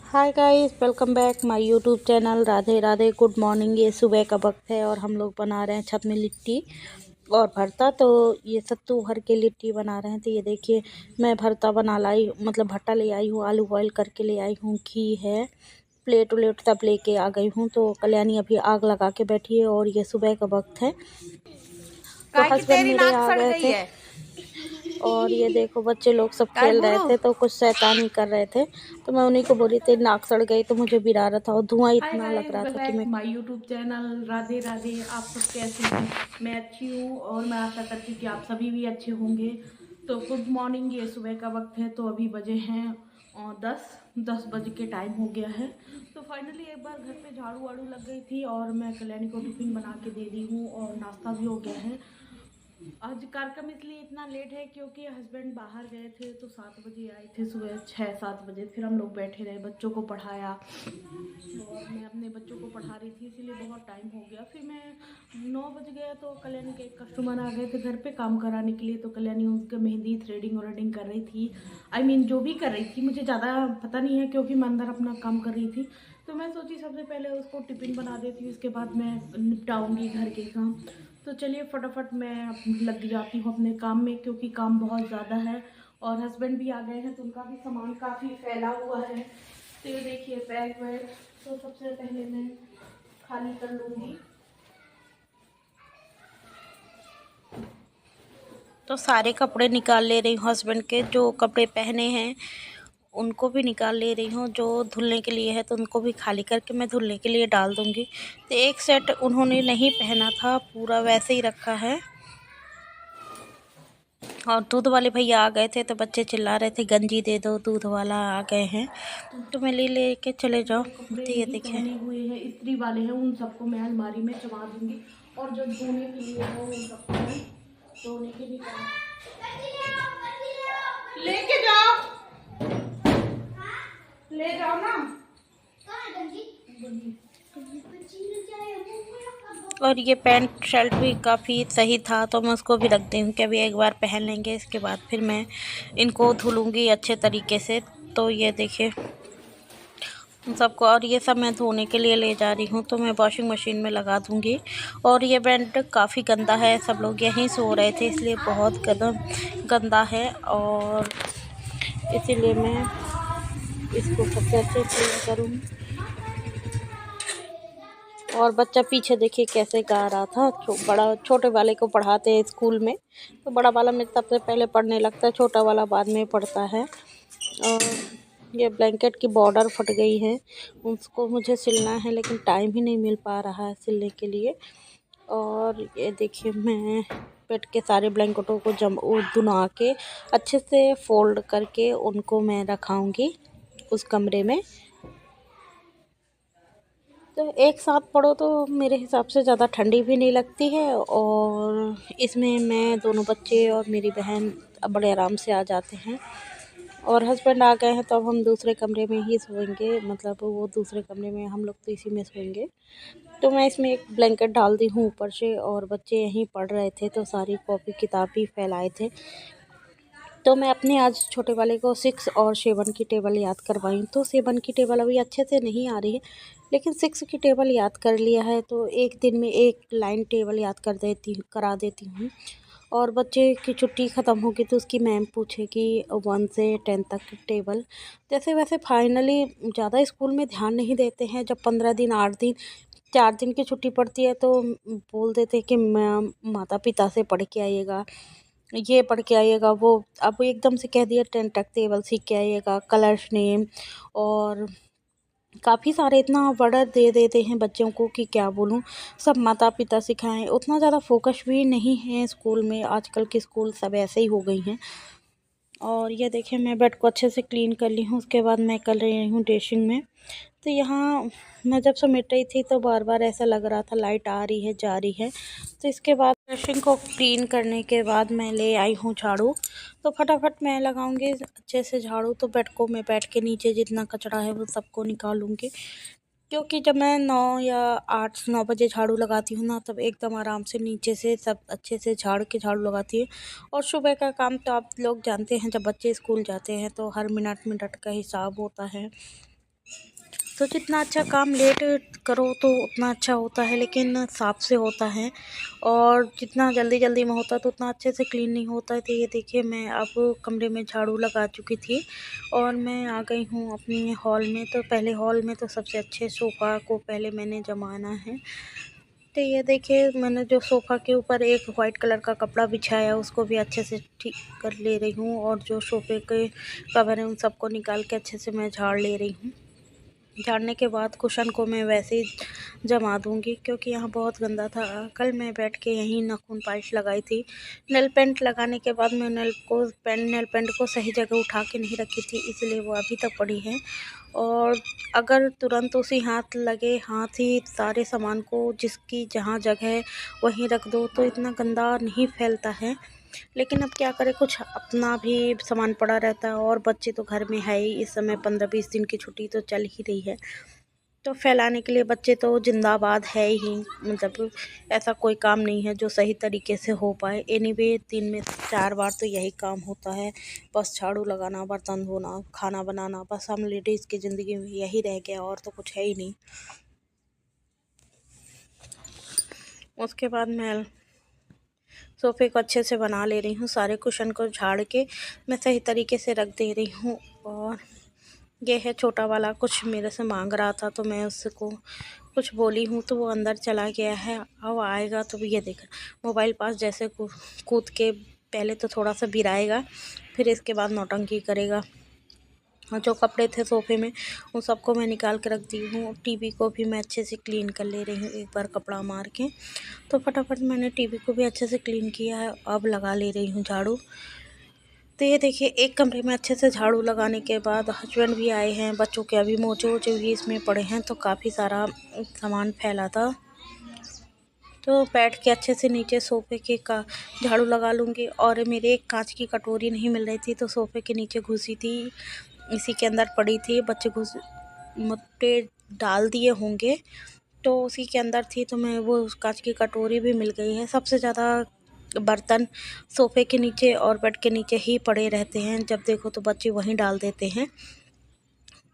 Hi guys, welcome back my YouTube channel. Radhe Radhe, good morning. ये सुबह का वक्त है और हम लोग बना रहे हैं छत में लिट्टी और भरता। तो ये सत्तू भर के लिट्टी बना रहे हैं। तो ये देखिए, मैं भरता बना लाई, मतलब भट्टा ले आई हूँ, आलू बॉयल करके ले आई हूँ, घी है, प्लेट उलेट सब लेके आ गई हूँ। तो कल्याणी अभी आग लगा के बैठी है और ये सुबह का वक्त है। तो काय की हस्बैंड तेरी मेरे नाक आ सड़ गए गई थे है। और ये देखो बच्चे लोग सब काय खेल रहे गुरु। थे, तो कुछ शैतानी कर रहे थे। तो मैं उन्हीं को बोली थी नाक सड़ गई, तो मुझे भी रहा था और धुआं हाय इतना लग गाइस, रहा वेलकम था कि बैक मैं my YouTube channel. Radhe Radhe. आप सब कैसे हैं? मैं अच्छी हूँ और मैं आशा करती हूँ कि आप सभी भी अच्छे होंगे। तो गुड मॉर्निंग। ये सुबह का वक्त है। तो अभी बजे हैं 10 बज के टाइम हो गया है। तो फाइनली एक बार घर पे झाड़ू वाड़ू लग गई थी और मैं कल्याणी को टिफिन बना के दे दी हूँ और नाश्ता भी हो गया है। आज कार्यक्रम इसलिए इतना लेट है क्योंकि हस्बैंड बाहर गए थे, तो 7 बजे आए थे, सुबह 6-7 बजे। फिर हम लोग बैठे रहे, बच्चों को पढ़ाया और मैं अपने बच्चों को पढ़ा रही थी, इसीलिए बहुत टाइम हो गया। फिर मैं 9 बज गया तो कल्याणी के एक कस्टमर आ गए थे घर पे काम कराने के लिए। तो कल्याणी उनके मेहंदी थ्रेडिंग व्रेडिंग कर रही थी, जो भी कर रही थी, मुझे ज़्यादा पता नहीं है क्योंकि मैं अंदर अपना काम कर रही थी। तो मैं सोची सबसे पहले उसको टिफ़िन बना देती हूँ, उसके बाद मैं निपटाऊँगी घर के काम। तो चलिए फटाफट मैं लग जाती हूँ अपने काम में क्योंकि काम बहुत ज़्यादा है और हस्बैंड भी आ गए हैं तो उनका भी सामान काफ़ी फैला हुआ है। तो ये देखिए बैग वैग, तो सबसे पहले मैं खाली कर लूँगी। तो सारे कपड़े निकाल ले रही हूँ। हस्बैंड के जो कपड़े पहने हैं उनको भी निकाल ले रही हूँ, जो धुलने के लिए है तो उनको भी खाली करके मैं धुलने के लिए डाल दूँगी। तो एक सेट उन्होंने नहीं पहना था, पूरा वैसे ही रखा है। और दूध वाले भैया आ गए थे तो बच्चे चिल्ला रहे थे गंजी दे दो, दूध वाला आ गए हैं। तो मैं ले के चले जाओ। जो कपड़े तो ये नहीं देखें, पहने हुए हैं इस्त्री वाले हैं, उन सबको मैं अलमारी में जमा दूंगी और जो धोने के लिए है उन सबको मैं धोने के लिए लेके जाओ, ले जाओ ना। और ये पैंट शर्ट भी काफ़ी सही था तो मैं उसको भी रख दी हूँ कि अभी एक बार पहन लेंगे, इसके बाद फिर मैं इनको धुलूँगी अच्छे तरीके से। तो ये देखिए उन सबको, और ये सब मैं धोने के लिए ले जा रही हूँ तो मैं वॉशिंग मशीन में लगा दूँगी। और ये बेड काफ़ी गंदा है, सब लोग यहीं सो रहे थे इसलिए बहुत गंदा है और इसीलिए मैं इसको सबसे अच्छे क्लीन करूँगी। और बच्चा पीछे देखिए कैसे गा रहा था। छोटे वाले को पढ़ाते हैं स्कूल में, तो बड़ा वाला मेरे सबसे पहले पढ़ने लगता है, छोटा वाला बाद में पढ़ता है। और ये ब्लैंकेट की बॉर्डर फट गई है, उसको मुझे सिलना है लेकिन टाइम ही नहीं मिल पा रहा है सिलने के लिए। और ये देखिए मैं बेड के सारे ब्लैंकेटों को दुना के अच्छे से फोल्ड करके उनको मैं रखाऊंगी उस कमरे में। तो एक साथ पढ़ो तो मेरे हिसाब से ज़्यादा ठंडी भी नहीं लगती है और इसमें मैं, दोनों बच्चे और मेरी बहन बड़े आराम से आ जाते हैं। और हस्बैंड आ गए हैं तो अब हम दूसरे कमरे में ही सोएंगे, मतलब वो दूसरे कमरे में, हम लोग तो इसी में सोएंगे। तो मैं इसमें एक ब्लैंकेट डाल दी हूँ ऊपर से और बच्चे यहीं पढ़ रहे थे तो सारी कॉपी किताब भी फैलाए थे। तो मैं अपने आज छोटे वाले को 6 और 7 की टेबल याद करवाई। तो 7 की टेबल अभी अच्छे से नहीं आ रही है लेकिन 6 की टेबल याद कर लिया है, तो एक दिन में एक लाइन टेबल याद करा देती हूँ। और बच्चे की छुट्टी ख़त्म होगी तो उसकी मैम पूछेगी 1 से 10 तक की टेबल। जैसे वैसे फाइनली ज़्यादा स्कूल में ध्यान नहीं देते हैं। जब 15 दिन, 8 दिन, 4 दिन की छुट्टी पड़ती है तो बोल देते हैं कि मैम माता पिता से पढ़ के आइएगा, ये पढ़ के आइएगा। वो अब एकदम से कह दिया 10 तक टेबल सीख के आइएगा, कलर्स नेम, और काफ़ी सारे इतना वर्डर दे देते हैं बच्चों को कि क्या बोलूँ। सब माता पिता सिखाएं, उतना ज़्यादा फोकस भी नहीं है स्कूल में। आजकल के स्कूल सब ऐसे ही हो गई हैं। और ये देखिए मैं बेड को अच्छे से क्लीन कर ली हूँ, उसके बाद मैं कर रही हूँ ड्रेसिंग में। तो यहाँ मैं जब समेट रही थी तो बार बार ऐसा लग रहा था लाइट आ रही है जा रही है। तो इसके बाद ब्रशिंग को क्लीन करने के बाद मैं ले आई हूँ झाड़ू। तो फटाफट मैं लगाऊंगी अच्छे से झाड़ू। तो बेड को मैं बैठ के नीचे जितना कचरा है वो सबको निकालूंगी, क्योंकि जब मैं 9 या 8-9 बजे झाड़ू लगाती हूँ ना, तब एकदम आराम से नीचे से सब अच्छे से झाड़ू लगाती है। और सुबह का काम तो आप लोग जानते हैं, जब बच्चे स्कूल जाते हैं तो हर मिनट मिनट का हिसाब होता है। तो जितना अच्छा काम लेट करो तो उतना अच्छा होता है, लेकिन साफ से होता है। और जितना जल्दी जल्दी में होता है तो उतना अच्छे से क्लीन नहीं होता है। तो ये देखिए, मैं अब कमरे में झाड़ू लगा चुकी थी और मैं आ गई हूँ अपनी हॉल में। तो पहले हॉल में तो सबसे अच्छे सोफ़ा को पहले मैंने जमाना है। तो ये देखिए, मैंने जो सोफ़ा के ऊपर एक वाइट कलर का कपड़ा बिछाया उसको भी अच्छे से ठीक कर ले रही हूँ, और जो सोफ़े के कवर हैं उन सबको निकाल के अच्छे से मैं झाड़ ले रही हूँ। झाड़ने के बाद कुशन को मैं वैसे ही जमा दूंगी, क्योंकि यहाँ बहुत गंदा था। कल मैं बैठ के यहीं नाखून पॉलिश लगाई थी। नेल पेंट लगाने के बाद मैं नेल पेंट को सही जगह उठा के नहीं रखी थी, इसलिए वो अभी तक पड़ी है। और अगर तुरंत उसी हाथ लगे हाथ ही सारे सामान को जिसकी जहाँ जगह है वहीं रख दो तो इतना गंदा नहीं फैलता है। लेकिन अब क्या करें, कुछ अपना भी सामान पड़ा रहता है, और बच्चे तो घर में है ही। इस समय 15-20 दिन की छुट्टी तो चल ही रही है, तो फैलाने के लिए बच्चे तो जिंदाबाद है ही। मतलब ऐसा कोई काम नहीं है जो सही तरीके से हो पाए। एनीवे, दिन में 4 बार तो यही काम होता है, बस झाड़ू लगाना, बर्तन धोना, खाना बनाना। बस हम लेडीज़ की ज़िंदगी में यही रह गया, और तो कुछ है ही नहीं। उसके बाद मैं सोफ़े को अच्छे से बना ले रही हूँ। सारे कुशन को झाड़ के मैं सही तरीके से रख दे रही हूँ। और ये है छोटा वाला, कुछ मेरे से मांग रहा था तो मैं उसको कुछ बोली हूँ तो वो अंदर चला गया है। अब आएगा तो ये देख, मोबाइल पास जैसे कूद के पहले तो थोड़ा सा बिराएगा, फिर इसके बाद नौटंकी करेगा। और जो कपड़े थे सोफ़े में उन सबको मैं निकाल के रख दी हूँ। टीवी को भी मैं अच्छे से क्लीन कर ले रही हूँ एक बार कपड़ा मार के। तो फटाफट मैंने टीवी को भी अच्छे से क्लीन किया है, अब लगा ले रही हूँ झाड़ू। तो ये देखिए, एक कमरे में अच्छे से झाड़ू लगाने के बाद हस्बैंड भी आए हैं। बच्चों के अभी मोजे वोजे भी इसमें पड़े हैं, तो काफ़ी सारा सामान फैला था। तो बैठ के अच्छे से नीचे सोफ़े के का झाड़ू लगा लूँगी। और मेरे एक कांच की कटोरी नहीं मिल रही थी, तो सोफ़े के नीचे घुसी थी, इसी के अंदर पड़ी थी। बच्चे घुस मुट्टे डाल दिए होंगे, तो उसी के अंदर थी। तो मैं वो कांच की कटोरी भी मिल गई है। सबसे ज़्यादा बर्तन सोफ़े के नीचे और बेड के नीचे ही पड़े रहते हैं, जब देखो तो बच्चे वहीं डाल देते हैं।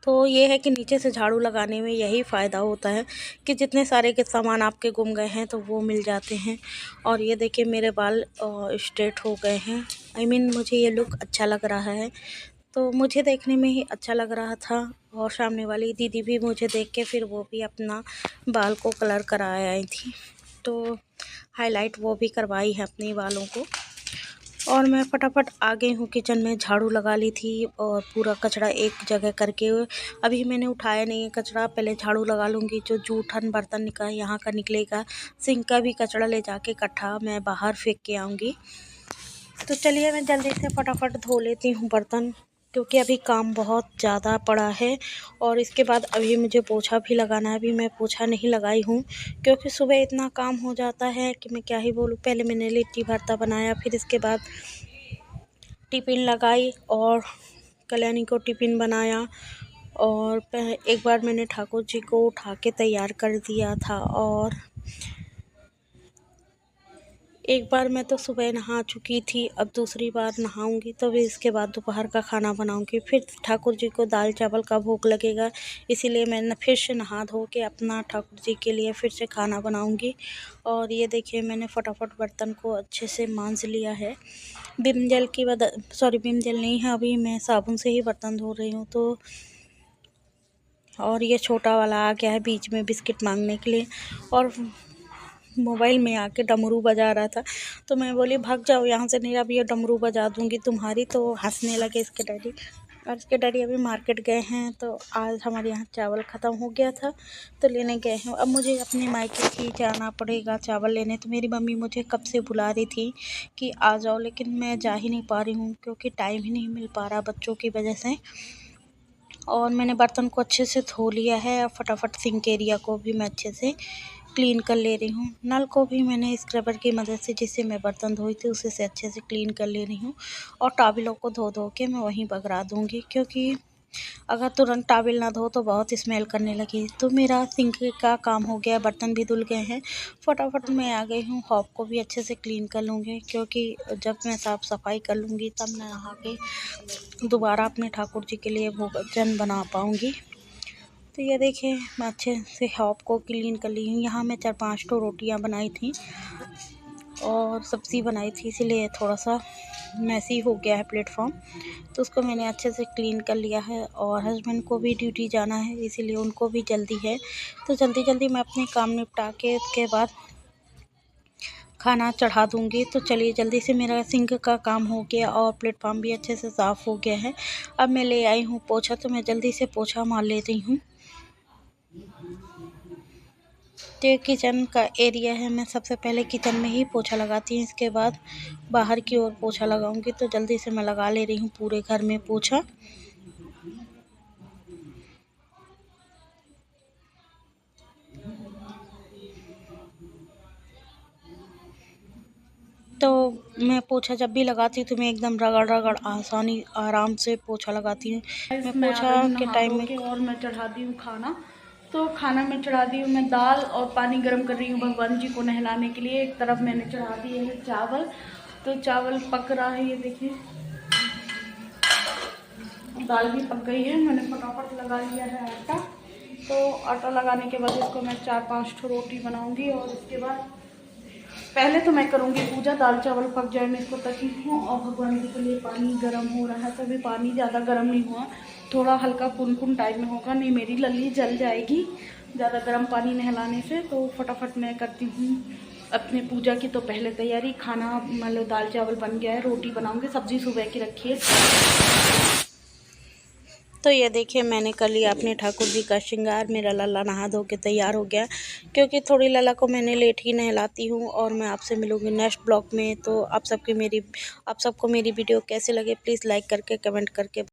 तो ये है कि नीचे से झाड़ू लगाने में यही फ़ायदा होता है कि जितने सारे के सामान आपके गुम गए हैं तो वो मिल जाते हैं। और ये देखिए, मेरे बाल स्ट्रेट हो गए हैं। मुझे ये लुक अच्छा लग रहा है, तो मुझे देखने में ही अच्छा लग रहा था। और सामने वाली दीदी भी मुझे देख के फिर वो भी अपना बाल को कलर करा आई थी, तो हाईलाइट वो भी करवाई है अपने बालों को। और मैं फटाफट आ गई हूँ किचन में। झाड़ू लगा ली थी और पूरा कचरा एक जगह करके, अभी मैंने उठाया नहीं है कचरा। पहले झाड़ू लगा लूँगी, जो जूठन बर्तन यहाँ का निकलेगा। सिंक का भी कचरा ले जाके इकट्ठा मैं बाहर फेंक के आऊँगी। तो चलिए, मैं जल्दी से फटाफट धो लेती हूँ बर्तन, क्योंकि अभी काम बहुत ज़्यादा पड़ा है। और इसके बाद अभी मुझे पोछा भी लगाना है। अभी मैं पोछा नहीं लगाई हूँ, क्योंकि सुबह इतना काम हो जाता है कि मैं क्या ही बोलूँ। पहले मैंने लिट्टी भरता बनाया, फिर इसके बाद टिफ़िन लगाई और कल्याणी को टिफ़िन बनाया। और एक बार मैंने ठाकुर जी को उठा के तैयार कर दिया था, और एक बार मैं तो सुबह नहा चुकी थी, अब दूसरी बार नहाऊंगी। तो फिर इसके बाद दोपहर का खाना बनाऊंगी। फिर ठाकुर जी को दाल चावल का भोग लगेगा, इसीलिए मैं फिर से नहा धो के अपना ठाकुर जी के लिए फिर से खाना बनाऊंगी। और ये देखिए, मैंने फटाफट बर्तन को अच्छे से मांज लिया है। विम जेल की विम जेल नहीं है, अभी मैं साबुन से ही बर्तन धो रही हूँ। तो और ये छोटा वाला आ गया है बीच में बिस्किट मांगने के लिए, और मोबाइल में आके डमरू बजा रहा था। तो मैं बोली, भाग जाओ यहाँ से, नहीं अभी ये डमरू बजा दूँगी तुम्हारी। तो हंसने लगे इसके डैडी। और इसके डैडी अभी मार्केट गए हैं, तो आज हमारे यहाँ चावल ख़त्म हो गया था तो लेने गए हैं। अब मुझे अपने मायके ही जाना पड़ेगा चावल लेने। तो मेरी मम्मी मुझे कब से बुला रही थी कि आ जाओ, लेकिन मैं जा ही नहीं पा रही हूँ, क्योंकि टाइम ही नहीं मिल पा रहा बच्चों की वजह से। और मैंने बर्तन को अच्छे से धो लिया है, और फटाफट सिंक एरिया को भी मैं अच्छे से क्लीन कर ले रही हूँ। नल को भी मैंने स्क्रबर की मदद से, जिससे मैं बर्तन धोई थी, उसे से अच्छे से क्लीन कर ले रही हूँ। और टॉवलों को धो धो के मैं वहीं बगरा दूँगी, क्योंकि अगर तुरंत टॉवल ना धो तो बहुत स्मेल करने लगी। तो मेरा सिंक का काम हो गया, बर्तन भी धुल गए हैं। फटाफट मैं आ गई हूँ, हॉब को भी अच्छे से क्लीन कर लूँगी, क्योंकि जब मैं साफ़ सफाई कर लूँगी तब मैं नहा के दोबारा अपने ठाकुर जी के लिए भोजन बना पाऊँगी। तो ये देखिए मैं अच्छे से हॉब को क्लीन कर ली हूँ। यहाँ मैं 4-5 तो रोटियाँ बनाई थी और सब्ज़ी बनाई थी, इसीलिए थोड़ा सा मैसी हो गया है प्लेटफॉर्म। तो उसको मैंने अच्छे से क्लीन कर लिया है और हस्बैंड को भी ड्यूटी जाना है, इसीलिए उनको भी जल्दी है। तो जल्दी मैं अपने काम निपटा के उसके बाद खाना चढ़ा दूँगी। तो चलिए जल्दी से मेरा सिंक का काम हो गया और प्लेटफॉर्म भी अच्छे से साफ़ हो गया है। अब मैं ले आई हूँ पोछा, तो मैं जल्दी से पोछा मार ले रही हूँ। तो ये किचन का एरिया है, मैं सबसे पहले किचन में ही पोछा लगाती हूँ, इसके बाद बाहर की ओर पोछा लगाऊंगी। तो जल्दी से मैं लगा ले रही हूँ पूरे घर में पोछा। तो मैं पोछा जब भी लगाती हूँ तो मैं एकदम रगड़ आराम से पोछा लगाती हूँ। मैं पोछा के टाइम में और मैं चढ़ा दी हूँ खाना। तो खाना में चढ़ा दी हूँ मैं दाल और पानी गर्म कर रही हूँ भगवान जी को नहलाने के लिए। एक तरफ मैंने चढ़ा दिए है चावल, तो चावल पक रहा है, ये देखिए दाल भी पक गई है। मैंने फटाफट लगा लिया है आटा। तो आटा लगाने के बाद इसको मैं 4-5 रोटी बनाऊंगी और उसके बाद पहले तो मैं करूंगी पूजा। दाल चावल पक जाए मैं इसको तकी हूँ और भगवान जी के लिए पानी गर्म हो रहा है। तो अभी पानी ज़्यादा गर्म नहीं हुआ, थोड़ा हल्का कुन टाइप में होगा, नहीं मेरी लल्ली जल जाएगी ज़्यादा गर्म पानी नहलाने से। तो फटाफट मैं करती हूँ अपने पूजा की तो पहले तैयारी। खाना मतलब दाल चावल बन गया है, रोटी बनाऊंगी, सब्जी सुबह की रखी है। तो ये देखिए मैंने कर लिया अपने ठाकुर जी का श्रृंगार। मेरा लल्ला नहा धो के तैयार हो गया, क्योंकि थोड़ी लल्ला को मैंने लेट ही नहलाती हूँ। और मैं आपसे मिलूँगी नेक्स्ट ब्लॉग में। तो आप सबको मेरी वीडियो कैसे लगे प्लीज़ लाइक करके कमेंट करके